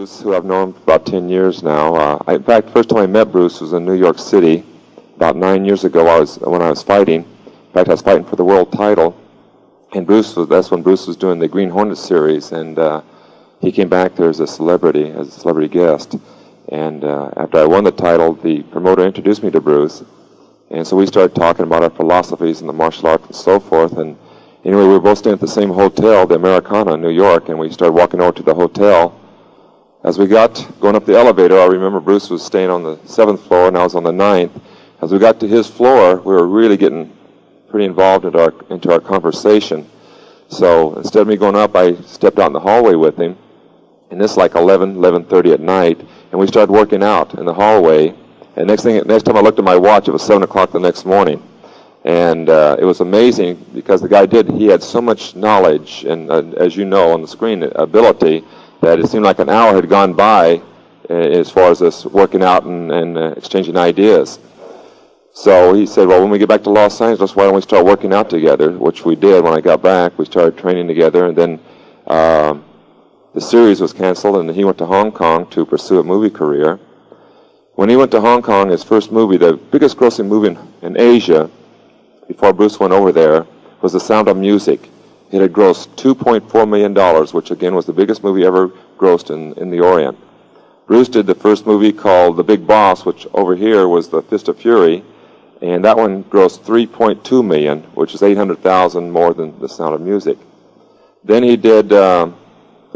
Bruce, who I've known for about 10 years now. In fact, first time I met Bruce was in New York City about 9 years ago. When I was fighting. In fact, I was fighting for the world title, and that's when Bruce was doing the Green Hornet series, and he came back there as a celebrity guest. And after I won the title, the promoter introduced me to Bruce, and so we started talking about our philosophies and the martial arts and so forth. And anyway, we were both staying at the same hotel, the Americana in New York, and we started walking over to the hotel. As we got going up the elevator, I remember Bruce was staying on the 7th floor, and I was on the 9th. As we got to his floor, we were really getting pretty involved into our conversation. So instead of me going up, I stepped out in the hallway with him, and this like 11:30 at night, and we started working out in the hallway. And next time I looked at my watch, it was 7 o'clock the next morning. And it was amazing because the guy he had so much knowledge and, as you know on the screen, ability, that it seemed like an hour had gone by as far as us working out and exchanging ideas. So he said, well, when we get back to Los Angeles, why don't we start working out together, which we did. When I got back, we started training together, and then the series was canceled, and he went to Hong Kong to pursue a movie career. When he went to Hong Kong, his first movie, the biggest grossing movie in Asia, before Bruce went over there, was The Sound of Music. It had grossed $2.4 million, which again was the biggest movie ever grossed in the Orient. Bruce did the first movie called The Big Boss, which over here was The Fist of Fury, and that one grossed $3.2 million, which is $800,000 more than The Sound of Music. Then he did The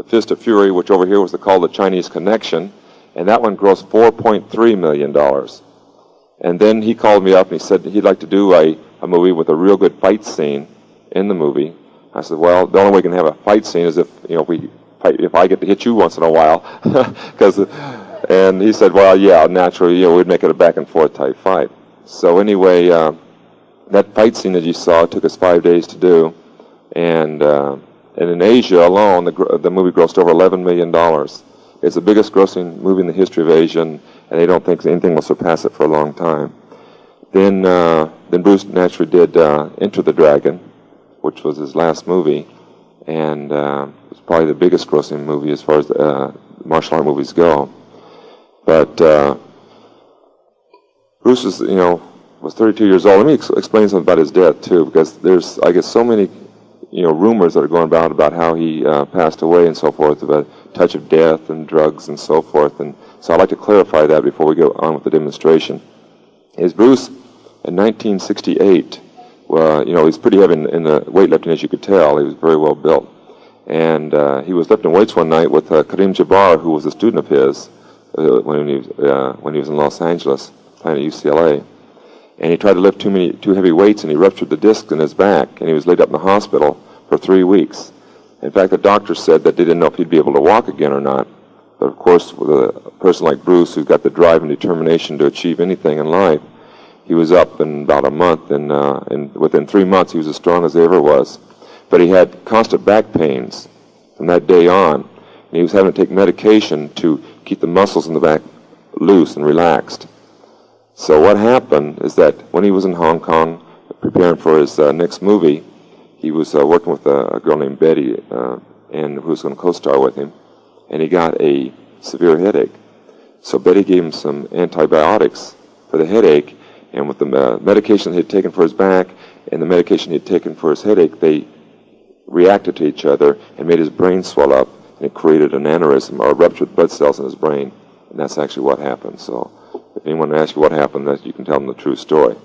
Fist of Fury, which over here was called The Chinese Connection, and that one grossed $4.3 million. And then he called me up and he said he'd like to do a movie with a real good fight scene in the movie. I said, well, the only way we can have a fight scene is if I get to hit you once in a while. And he said, well, yeah, naturally, we'd make it a back and forth type fight. So anyway, that fight scene that you saw took us 5 days to do, and in Asia alone, the movie grossed over $11 million. It's the biggest grossing movie in the history of Asia, and they don't think anything will surpass it for a long time. Then Bruce naturally did Enter the Dragon, which was his last movie, and it was probably the biggest grossing movie as far as martial art movies go. But Bruce was 32 years old. Let me explain something about his death too, because there's, I guess, so many rumors that are going about how he passed away and so forth, about touch of death and drugs and so forth. And so I'd like to clarify that before we go on with the demonstration. Is Bruce in 1968? Well, he's pretty heavy in the weightlifting, as you could tell. He was very well built, and he was lifting weights one night with Kareem Jabbar, who was a student of his when he was in Los Angeles, playing at UCLA. And he tried to lift too heavy weights, and he ruptured the disc in his back, and he was laid up in the hospital for 3 weeks. In fact, the doctor said that they didn't know if he'd be able to walk again or not. But of course, with a person like Bruce, who's got the drive and determination to achieve anything in life, he was up in about a month, and within 3 months, he was as strong as he ever was. But he had constant back pains from that day on, and he was having to take medication to keep the muscles in the back loose and relaxed. So what happened is that when he was in Hong Kong preparing for his next movie, he was working with a girl named Betty, and who was going to co-star with him, and he got a severe headache. So Betty gave him some antibiotics for the headache, and with the medication he had taken for his back and the medication he had taken for his headache, they reacted to each other and made his brain swell up, and it created an aneurysm or ruptured blood cells in his brain, and that's actually what happened. So if anyone asks you what happened, you can tell them the true story.